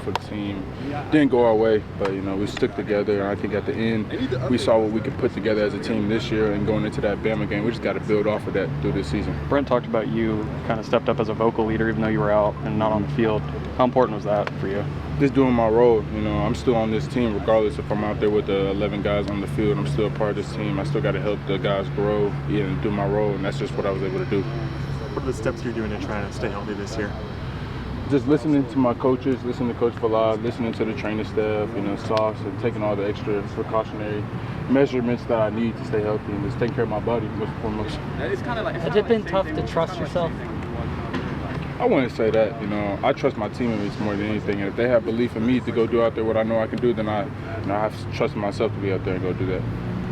for the team. Didn't go our way, but we stuck together. And I think at the end, we saw what we could put together as a team this year. And going into that Bama game, we just got to build off of that through this season. Brent talked about you kind of stepped up as a vocal leader, even though you were out and not on the field. How important was that for you? Just doing my role. I'm still on this team, regardless if I'm out there with the 11 guys on the field. I'm still a part of this team. I still got to help the guys grow and do my role, and that's just what I was able to do. What are the steps you're doing to try to stay healthy this year? Just listening to my coaches, listening to Coach Fallah, listening to the training staff, Sauce, and taking all the extra precautionary measurements that I need to stay healthy and just taking care of my body first and foremost. Has it been tough to trust yourself? I wouldn't say that. I trust my teammates more than anything, and if they have belief in me to go do out there what I know I can do, then I have trust in myself to be out there and go do that.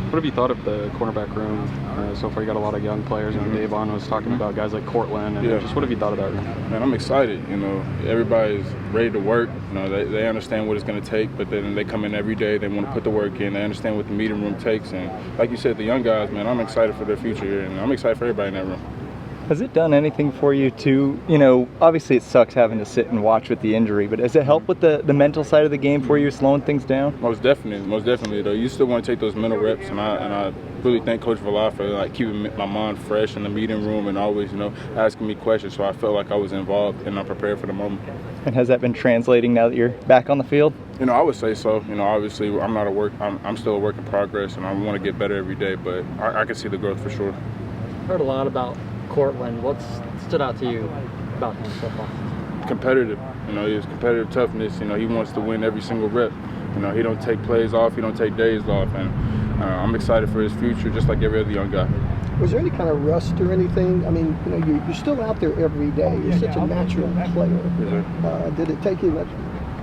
What have you thought of the cornerback room so far? You got a lot of young players, and Devon was talking about guys like Cortland. And just what have you thought of that room? Man, I'm excited. Everybody's ready to work. They understand what it's going to take, but then they come in every day. They want to put the work in. They understand what the meeting room takes, and like you said, the young guys, man, I'm excited for their future, and I'm excited for everybody in that room. Has it done anything for you to, obviously it sucks having to sit and watch with the injury, but has it helped with the mental side of the game for you, slowing things down? Most definitely though. You still want to take those mental reps, and I really thank Coach Fallah for keeping my mind fresh in the meeting room and always, asking me questions, so I felt like I was involved and I'm prepared for the moment. And has that been translating now that you're back on the field? I would say so. Obviously I'm still a work in progress, and I want to get better every day, but I can see the growth for sure. Heard a lot about Cortland. What's stood out to you about him so far? Competitive. His competitive toughness. He wants to win every single rep. He don't take plays off. He don't take days off. And I'm excited for his future, just like every other young guy. Was there any kind of rust or anything? I mean, you're still out there every day. You're such a natural player. Did it take you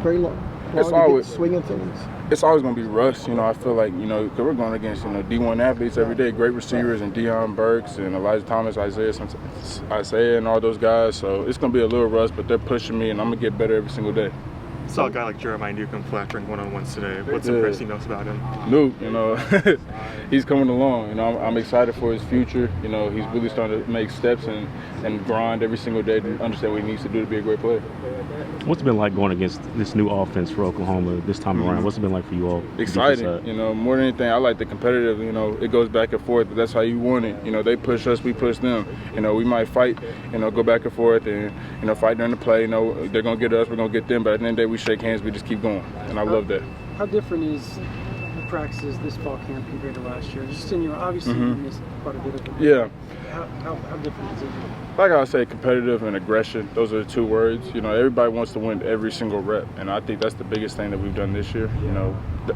very long to get swinging things? It's always going to be rust. I feel like, because we're going against, D1 athletes every day, great receivers, and Deion Burks and Elijah Thomas, Isaiah, and all those guys. So it's going to be a little rust, but they're pushing me, and I'm going to get better every single day. I saw a guy like Jeremiah Newcomb flattering one-on-ones today. What's impressing most about him? Nuke, he's coming along. I'm excited for his future. He's really starting to make steps and grind every single day to understand what he needs to do to be a great player. What's it been like going against this new offense for Oklahoma this time around? What's it been like for you all? Exciting. More than anything, I like the competitive. It goes back and forth, but that's how you want it. They push us, we push them. We might fight, go back and forth and, fight during the play. They're going to get us, we're going to get them, but at the end of the day, we shake hands, we just keep going, and I love that. How different is the practices this fall camp compared to last year? Just in obviously you missed quite a bit of it. Yeah. How different is it? Like I say, competitive and aggression, those are the two words. Everybody wants to win every single rep, and I think that's the biggest thing that we've done this year.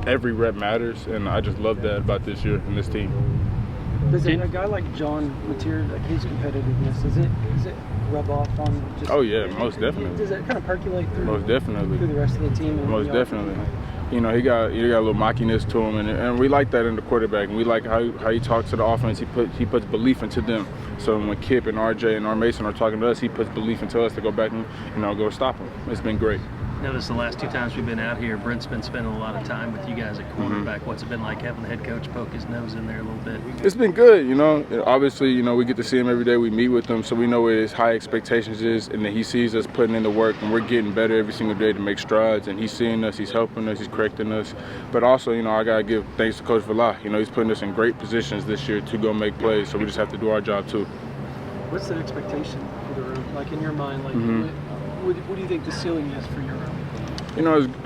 Every rep matters, and I just love that about this year and this team. Does a guy like John Mateer, like his competitiveness, does it rub off on just? Oh yeah, most definitely. Does it kind of percolate through? Most definitely. Through the rest of the team. Most definitely. He got a little mockiness to him, and we like that in the quarterback. And we like how he talks to the offense. He puts belief into them. So when Kip and RJ and R. Mason are talking to us, he puts belief into us to go back and go stop him. It's been great. Notice the last two times we've been out here, Brent's been spending a lot of time with you guys at quarterback. What's it been like having the head coach poke his nose in there a little bit? It's been good, Obviously, we get to see him every day. We meet with him, so we know what his high expectations is, and that he sees us putting in the work, and we're getting better every single day to make strides. And he's seeing us, he's helping us, he's correcting us. But also, I gotta give thanks to Coach Fallah. He's putting us in great positions this year to go make plays. So we just have to do our job too. What's the expectation for the room? Like in your mind, what do you think the ceiling is for your room?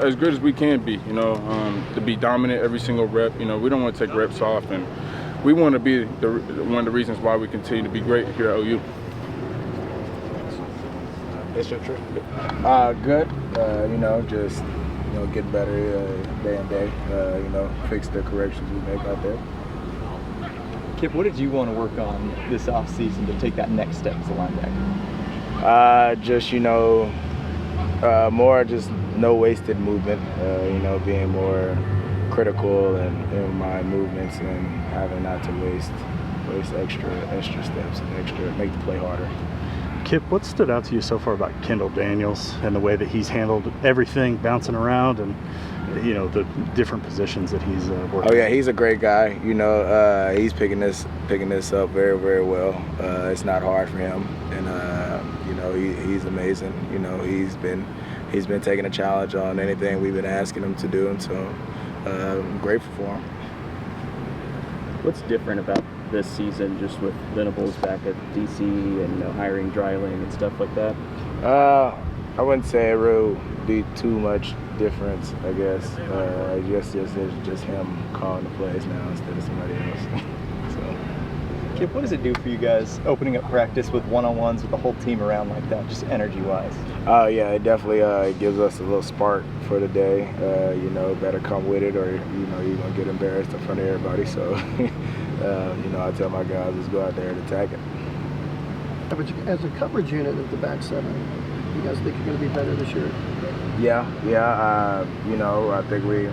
As good as we can be, to be dominant every single rep. We don't want to take reps off, and we want to be one of the reasons why we continue to be great here at OU. It's your trip. Good. Just get better day and day. Fix the corrections we make out there. Kip, what did you want to work on this offseason to take that next step as a linebacker? More just no wasted movement, being more critical in my movements and having not to waste extra steps and make the play harder. Kip, what stood out to you so far about Kendall Daniels and the way that he's handled everything, bouncing around, and the different positions that he's working? Oh yeah, he's a great guy. He's picking this up very, very well. It's not hard for him, and he's amazing. he's been taking a challenge on anything we've been asking him to do, and so I'm grateful for him. What's different about this season, just with Venables back at DC and hiring Dreiling and stuff like that? I wouldn't say it will be too much difference, I guess. It's just him calling the plays now instead of somebody else. So. Kip, what does it do for you guys opening up practice with one-on-ones with the whole team around like that, just energy-wise? Yeah, it definitely gives us a little spark for the day. Better come with it, or you're gonna get embarrassed in front of everybody. So, I tell my guys, let's go out there and attack it. As a coverage unit at the back seven, you guys think you're going to be better this year? Yeah. I think we'll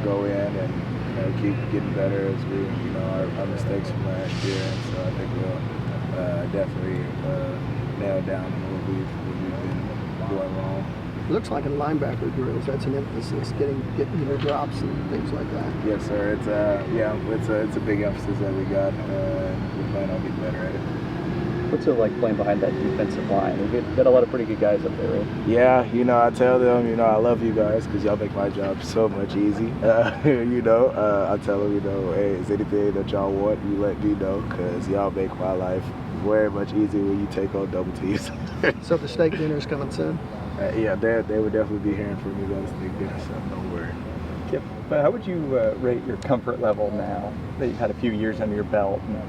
go in and keep getting better as we, our mistakes from last year. And so I think we'll definitely nail down what we've been doing wrong. It looks like in linebacker drills, that's an emphasis, getting your drops and things like that. Yes, sir. It's a big emphasis that we got. We plan on getting better at it. What's it like playing behind that defensive line? We've got a lot of pretty good guys up there, right? Yeah, I tell them, I love you guys because y'all make my job so much easy. I tell them, hey, is anything that y'all want, you let me know because y'all make my life very much easier when you take on double teams. So the steak dinner's coming soon? Yeah, they would definitely be hearing from me about the steak dinner, so don't worry. Kip, how would you rate your comfort level now that you've had a few years under your belt and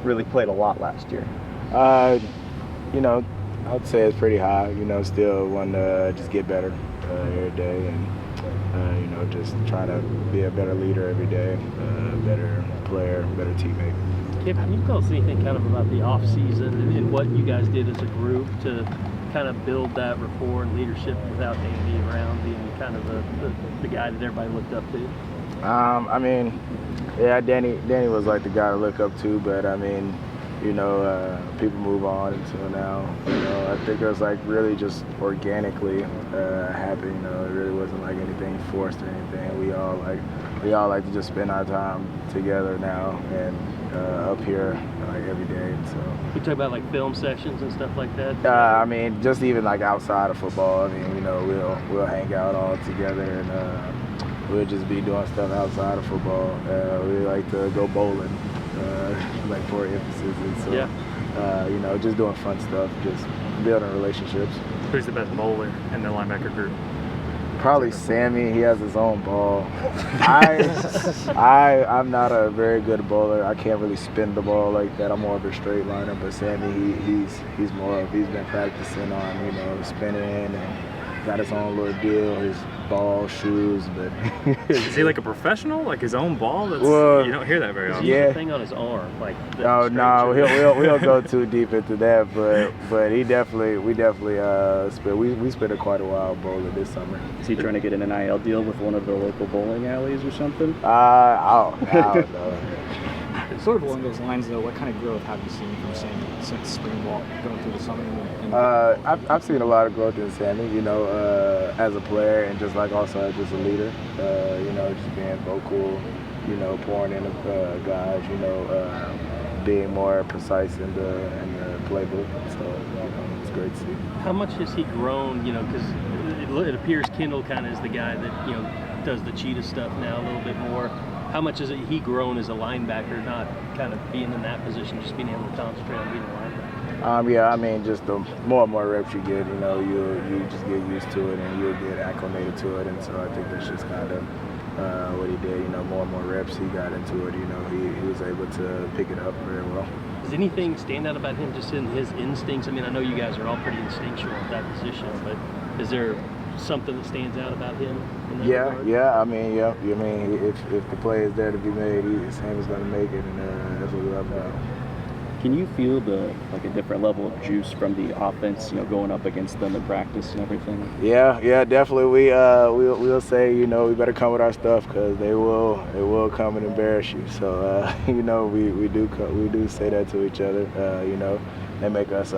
really played a lot last year? I'd say it's pretty high. Still want to just get better every day, and just trying to be a better leader every day, better player, better teammate. Kip, can you tell us anything kind of about the off season and what you guys did as a group to kind of build that rapport and leadership without Andy around being kind of the guy that everybody looked up to? Danny was like the guy to look up to, but people move on until now. I think it was like really just organically happening. It really wasn't like anything forced or anything. We all like to just spend our time together now and up here like every day. So you talk about like film sessions and stuff like that. Just even like outside of football. We'll hang out all together and we'll just be doing stuff outside of football. We like to go bowling. Like for emphasis, and so just doing fun stuff, just building relationships. Who's the best bowler in the linebacker group? Probably Sammy. He has his own ball. I'm not a very good bowler. I can't really spin the ball like that. I'm more of a straight liner, but Sammy, he's been practicing on spinning and got his own little deal. His ball, shoes, but is he like a professional? Like his own ball? You don't hear that very often. Yeah. Thing on his arm, like. No, we don't go too deep into that, but we definitely spent quite a while bowling this summer. Is he trying to get an NIL deal with one of the local bowling alleys or something? I don't know. Sort of along those lines, though, what kind of growth have you seen from Sammy since spring ball going through the summer? I've seen a lot of growth in Sammy, as a player and just like also as just a leader, just being vocal, pouring in the guys, being more precise in the playbook. So, it's great to see. How much has he grown, because it appears Kendall kind of is the guy that, does the cheetah stuff now a little bit more. How much has he grown as a linebacker, not kind of being in that position, just being able to concentrate on being a linebacker? Just the more and more reps you get, you just get used to it and you'll get acclimated to it. And so I think that's just kind of what he did. More and more reps, he got into it. He was able to pick it up very well. Does anything stand out about him just in his instincts? I know you guys are all pretty instinctual at that position, but is there something that stands out about him? If the play is there to be made, Sam is going to make it, and that's what we love about him. Can you feel a different level of juice from the offense, going up against them in practice and everything? Yeah, definitely. We'll say, we better come with our stuff because they will come and embarrass you. So, we do say that to each other. They make us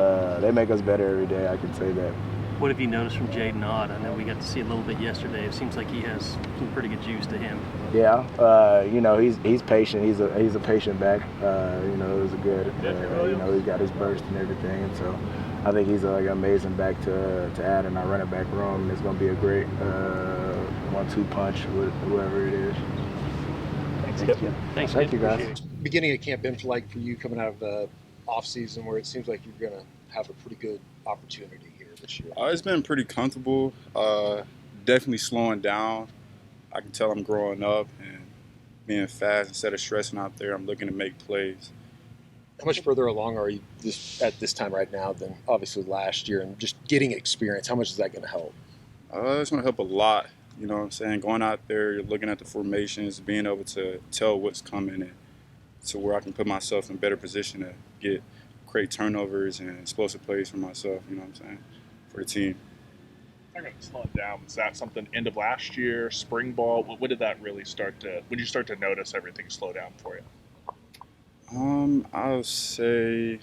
better every day. I can say that. What have you noticed from Jaden Ott? I know we got to see a little bit yesterday. It seems like he has some pretty good juice to him. Yeah, he's patient. He's a patient back. It was a good. He's got his burst and everything, and so I think he's like an amazing back to add in our running back room. It's going to be a great 1-2 punch with whoever it is. Thank you. Thank you, guys. Beginning of camp been like for you coming out of the off season where it seems like you're going to have a pretty good opportunity here this year? It's been pretty comfortable. Definitely slowing down. I can tell I'm growing up and being fast. Instead of stressing out there, I'm looking to make plays. How much further along are you at this time right now than obviously last year, and just getting experience? How much is that going to help? It's going to help a lot. You know what I'm saying? Going out there, you're looking at the formations, being able to tell what's coming, and to where I can put myself in a better position to create turnovers and explosive plays for myself, you know what I'm saying, for the team. I'm going to slow it down. Was that something end of last year, spring ball? When did that really start to, when did you start to notice everything slow down for you? I would say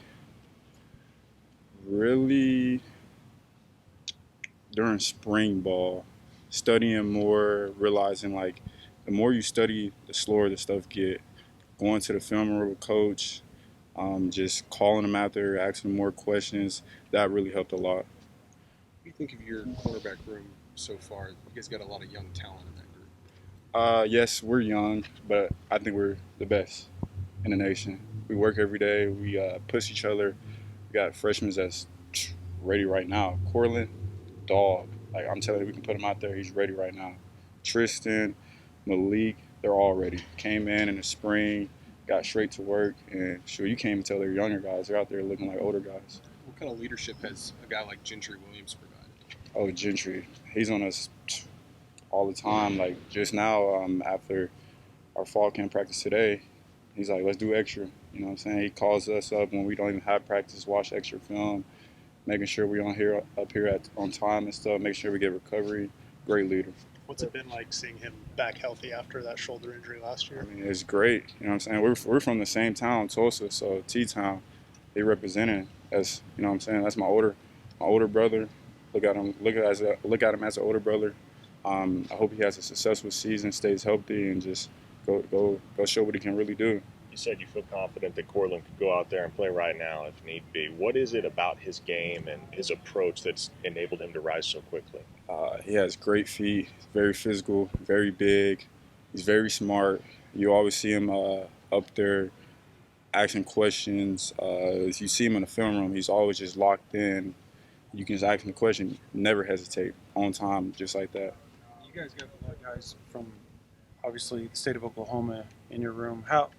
really during spring ball, studying more, realizing like the more you study, the slower the stuff get. Going to the film room with coach, just calling them out there, asking more questions, that really helped a lot. What do you think of your quarterback room so far? You guys got a lot of young talent in that group. Yes, we're young, but I think we're the best in the nation. We work every day. We push each other. We got freshmen that's ready right now. Cortland, dog. Like, I'm telling you, we can put him out there. He's ready right now. Tristan, Malik, they're all ready. Came in the spring, got straight to work, and sure, you can't even tell they're younger guys. They're out there looking like older guys. What kind of leadership has a guy like Gentry Williams provided? Oh, Gentry. He's on us all the time. Like, just now, after our fall camp practice today, he's like, let's do extra. You know what I'm saying? He calls us up when we don't even have practice, watch extra film, making sure we're up here on time and stuff, make sure we get recovery. Great leader. What's it been like seeing him back healthy after that shoulder injury last year? I mean, it's great. You know what I'm saying? We're from the same town, Tulsa, so T-Town. They represented as, you know what I'm saying? That's my older brother. Look at him as an older brother. I hope he has a successful season, stays healthy, and just go show what he can really do. You said you feel confident that Cortland could go out there and play right now if need be. What is it about his game and his approach that's enabled him to rise so quickly? He has great feet, very physical, very big. He's very smart. You always see him up there asking questions. If you see him in the film room, he's always just locked in. You can just ask him a question, never hesitate, on time, just like that. You guys got a lot of guys from, obviously, the state of Oklahoma in your room. How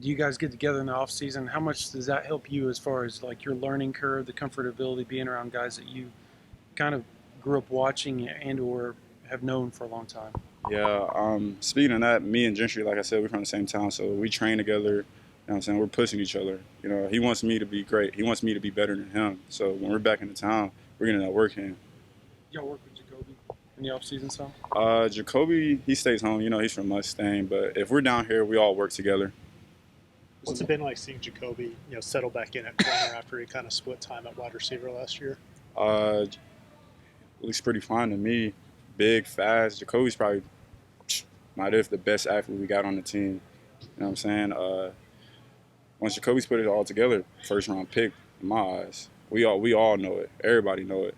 do you guys get together in the off season? How much does that help you as far as like your learning curve, the comfortability, being around guys that you kind of grew up watching and or have known for a long time? Yeah, speaking of that, me and Gentry, like I said, we're from the same town, so we train together. You know what I'm saying? We're pushing each other. You know, he wants me to be great. He wants me to be better than him. So when we're back in the town, we're getting that work in. Y'all work with Jacoby in the off season, so? Jacoby, he stays home. You know, he's from Mustang, but if we're down here, we all work together. What's it been like seeing Jacoby, settle back in at corner after he kind of split time at wide receiver last year? Looks pretty fine to me. Big, fast. Jacoby's probably might have the best athlete we got on the team. You know what I'm saying? Once Jacoby's put it all together, first round pick in my eyes. We all know it. Everybody know it.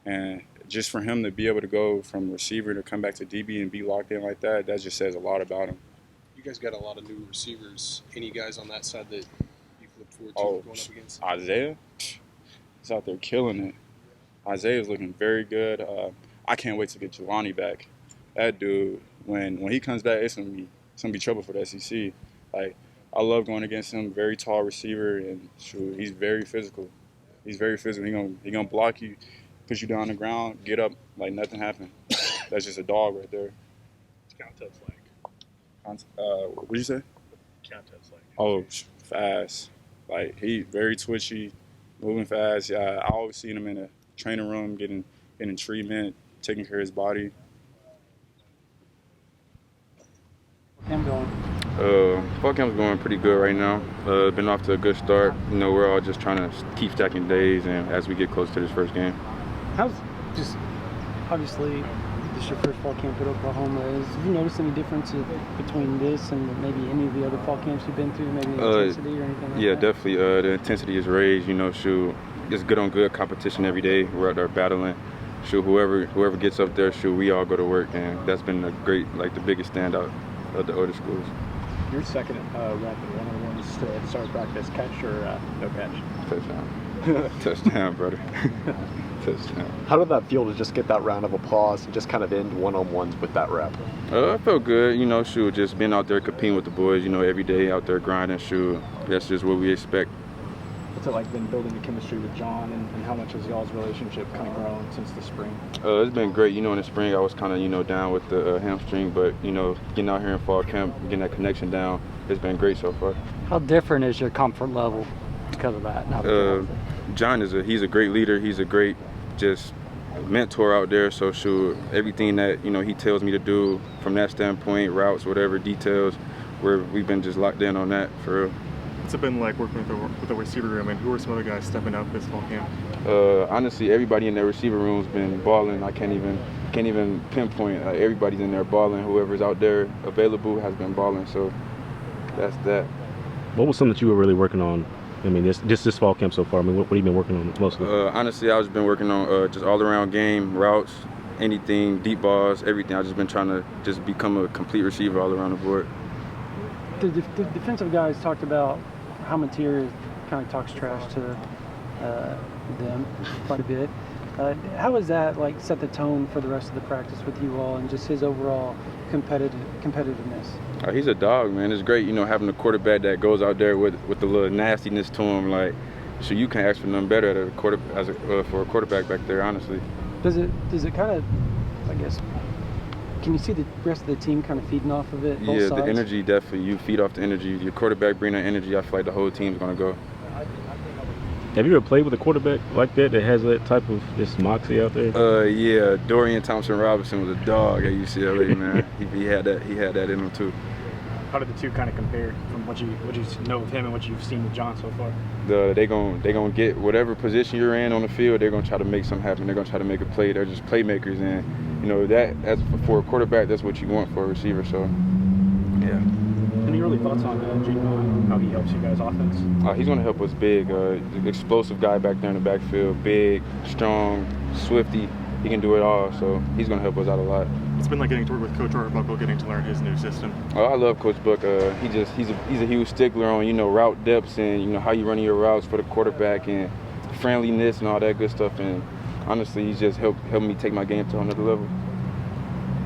And just for him to be able to go from receiver to come back to DB and be locked in like that just says a lot about him. You guys got a lot of new receivers. Any guys on that side that you've looked forward to going up against? Isaiah? He's out there killing it. Isaiah's looking very good. I can't wait to get Jelani back. That dude, when he comes back, it's gonna be trouble for the SEC. Like, I love going against him. Very tall receiver, and shoot, he's very physical. He's very physical. He gonna block you, put you down on the ground, get up like nothing happened. That's just a dog right there. It's Keontez like. What did you say? Keontez like. Oh, fast. Like, he very twitchy, moving fast. Yeah, I always seen him in a training room getting treatment, taking care of his body. Him going. Fall camp's going pretty good right now. Been off to a good start. You know, we're all just trying to keep stacking days, and as we get close to this first game. How's just obviously this is your first fall camp at Oklahoma. Have you noticed any difference between this and maybe any of the other fall camps you've been through? Maybe intensity or anything like that? Yeah, definitely. The intensity is raised. You know, shoot, it's good on good competition every day. We're out there battling. Shoot, whoever gets up there, shoot, we all go to work, and that's been the biggest standout of the other schools. Your second rep in one-on-ones to start practice, catch or no catch? Touchdown. Touchdown, brother. Touchdown. How did that feel to just get that round of applause and just kind of end one-on-ones with that rep? I felt good, shoot, just being out there competing with the boys, every day out there grinding, shoot. That's just what we expect. What's it like been building the chemistry with John, and how much has y'all's relationship kind of grown since the spring? It's been great. In the spring I was kind of, down with the hamstring, but, getting out here in fall camp, getting that connection down, it's been great so far. How different is your comfort level because of that? John he's a great leader. He's a great just mentor out there. So sure, everything that he tells me to do from that standpoint, routes, whatever details, we've been just locked in on that for real. What's it been like working with the receiver room, and who are some other guys stepping up this fall camp? Honestly, everybody in the receiver room's been balling. I can't even pinpoint. Everybody's in there balling. Whoever's out there available has been balling. So that's that. What was something that you were really working on? I mean, this fall camp so far. I mean, what have you been working on mostly? Honestly, I've been working on just all-around game, routes, anything, deep balls, everything. I've just been trying to just become a complete receiver all around the board. The defensive guys talked about how Materia kind of talks trash to them quite a bit. How has that set the tone for the rest of the practice with you all, and just his overall competitiveness? He's a dog, man. It's great, having a quarterback that goes out there with the little nastiness to him. So you can't ask for nothing better for a quarterback back there, honestly. Does it kind of, I guess, can you see the rest of the team kind of feeding off of it? Both sides? The energy, definitely. You feed off the energy. Your quarterback bring that energy. I feel like the whole team's going to go. Have you ever played with a quarterback like that has that type of just moxie out there? Yeah, Dorian Thompson-Robinson was a dog at UCLA, man. he had that in him too. How did the two kind of compare from what you know of him and what you've seen with John so far? They gonna get whatever position you're in on the field. They're gonna try to make something happen. They're gonna try to make a play. They're just playmakers, and that's for a quarterback. That's what you want for a receiver. So, yeah. Any early thoughts on Javon, how he helps you guys offense? He's going to help us big. Explosive guy back there in the backfield. Big, strong, swifty. He can do it all, so he's going to help us out a lot. It's been like getting to work with Coach Arbuckle, getting to learn his new system. I love Coach Buck. He's a huge stickler on route depths and how you running your routes for the quarterback and friendliness and all that good stuff. And honestly, he's just helped me take my game to another level.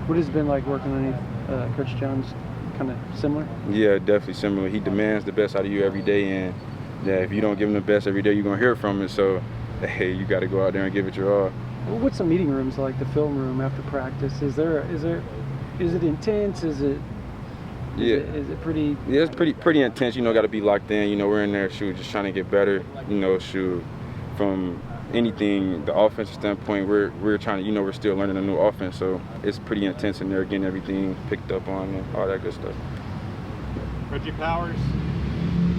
What has it been like working underneath Coach Jones? Kind of similar? Yeah, definitely similar. He demands the best out of you every day, and if you don't give him the best every day, you're gonna hear from it. So, hey, you got to go out there and give it your all. Well, what's the meeting rooms like? The film room after practice? Is it intense? Is it pretty? Yeah, it's pretty intense. Got to be locked in. We're in there, just trying to get better. From anything, the offensive standpoint, we're trying to, we're still learning a new offense, so it's pretty intense in there, getting everything picked up on and all that good stuff. Reggie Powers.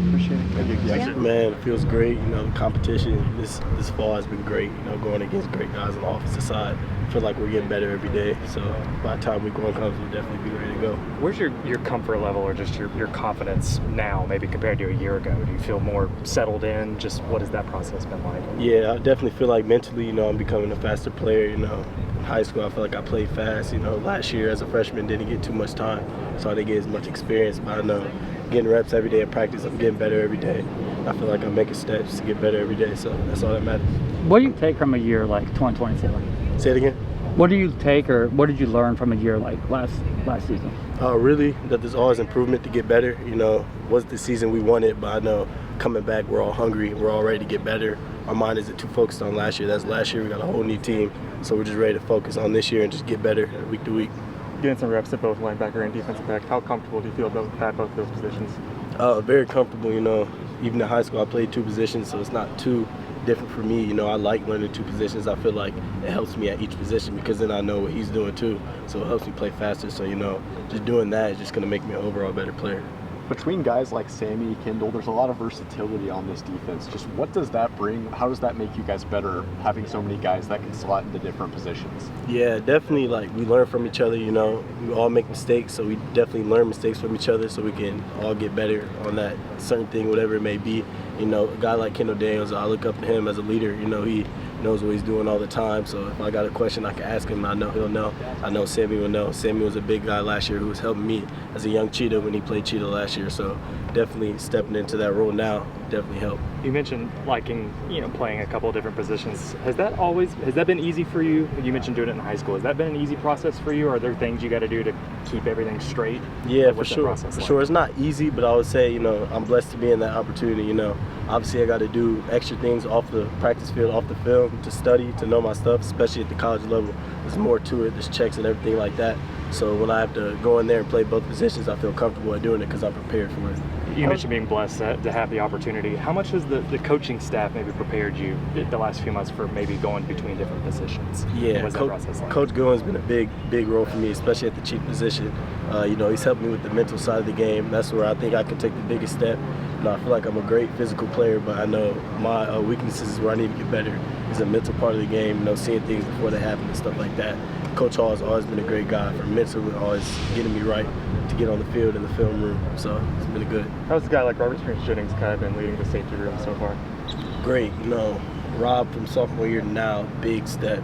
Appreciate it. Man, it feels great. The competition this fall has been great. Going against great guys on the offensive side. I feel like we're getting better every day. So by the time week one comes, we'll definitely be ready to go. Where's your comfort level, or just your confidence now, maybe compared to a year ago? Do you feel more settled in? Just what has that process been like? Yeah, I definitely feel like mentally, I'm becoming a faster player. In high school, I feel like I played fast. Last year as a freshman, didn't get too much time, so I didn't get as much experience. But I know getting reps every day in practice, I'm getting better every day. I feel like I'm making steps to get better every day, so that's all that matters. What do you take from a year like 2024? Say it again? What do you take, or what did you learn from a year like last season? Really, that there's always improvement to get better. Wasn't the season we wanted, but I know coming back, we're all hungry. We're all ready to get better. Our mind isn't too focused on last year. That's last year. We got a whole new team, so we're just ready to focus on this year and just get better week to week. Getting some reps at both linebacker and defensive back, how comfortable do you feel at both those positions? Very comfortable. Even in high school, I played two positions, so it's not too different for me. I like learning two positions. I feel like it helps me at each position because then I know what he's doing too. So it helps me play faster. So, just doing that is just going to make me an overall better player. between guys like Sammy, Kendall, there's a lot of versatility on this defense. Just what does that bring? How does that make you guys better, having so many guys that can slot into different positions? Yeah, definitely. Like, we learn from each other. You know, we all make mistakes, so we definitely learn mistakes from each other, so we can all get better on that certain thing, whatever it may be. You know, a guy like Kendall Daniels, I look up to him as a leader. You know, he knows what he's doing all the time. So if I got a question, I can ask him. I know he'll know. I know Sammy will know. Sammy was a big guy last year who was helping me as a young Cheetah when he played Cheetah last year. So definitely stepping into that role now definitely helped. You mentioned liking, playing a couple of different positions. Has that been easy for you? You mentioned doing it in high school. Has that been an easy process for you? Or are there things you got to do to keep everything straight? Yeah, for sure. For sure, it's not easy, but I would say, I'm blessed to be in that opportunity. Obviously I got to do extra things off the practice field, off the film, to study, to know my stuff, especially at the college level. There's more to it. There's checks and everything like that. So when I have to go in there and play both positions, I feel comfortable at doing it because I'm prepared for it. You mentioned being blessed to have the opportunity. How much has the coaching staff maybe prepared you the last few months for maybe going between different positions? Yeah, Coach Goodwin's been a big role for me, especially at the chief position. He's helped me with the mental side of the game. That's where I think I can take the biggest step. I feel like I'm a great physical player, but I know my weaknesses is where I need to get better. Is the mental part of the game, seeing things before they happen and stuff like that. Coach Hall has always been a great guy for mentally, always getting me right to get on the field in the film room. So it's been good. How's a guy like Robert Springs-Jennings kind of been leading the safety room so far? Great. Rob from sophomore year to now, big step.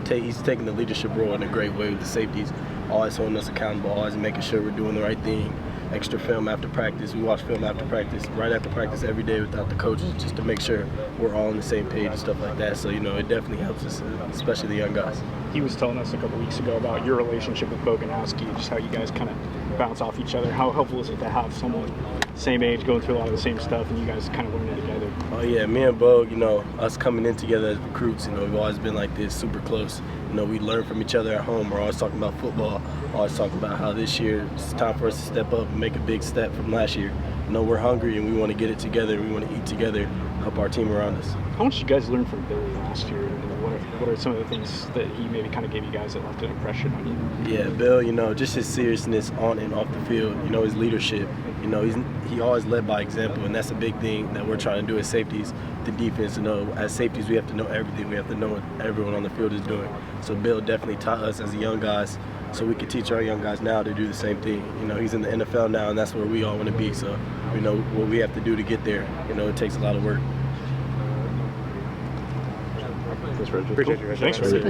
He's taking the leadership role in a great way with the safeties, always holding us accountable, always making sure we're doing the right thing. Extra film after practice. We watch film after practice, right after practice every day without the coaches, just to make sure we're all on the same page and stuff like that. So, it definitely helps us, especially the young guys. He was telling us a couple weeks ago about your relationship with Boganowski, just how you guys kind of bounce off each other. How helpful is it to have someone same age going through a lot of the same stuff and you guys kind of learning together? Oh yeah, me and Bo, us coming in together as recruits, we've always been like this, super close. We learn from each other at home. We're always talking about football, always talking about how this year it's time for us to step up and make a big step from last year. We're hungry and we want to get it together. We want to eat together, help our team around us. How much did you guys learn from Billy last year? What are some of the things that he maybe kind of gave you guys that left an impression on you? Yeah, Bill, just his seriousness on and off the field, his leadership. He always led by example, and that's a big thing that we're trying to do as safeties, the defense. As safeties, we have to know everything. We have to know what everyone on the field is doing. So Bill definitely taught us as young guys, so we can teach our young guys now to do the same thing. He's in the NFL now, and that's where we all want to be. So we know what we have to do to get there. It takes a lot of work. Thanks, Reggie. Appreciate you. Thanks, Reggie.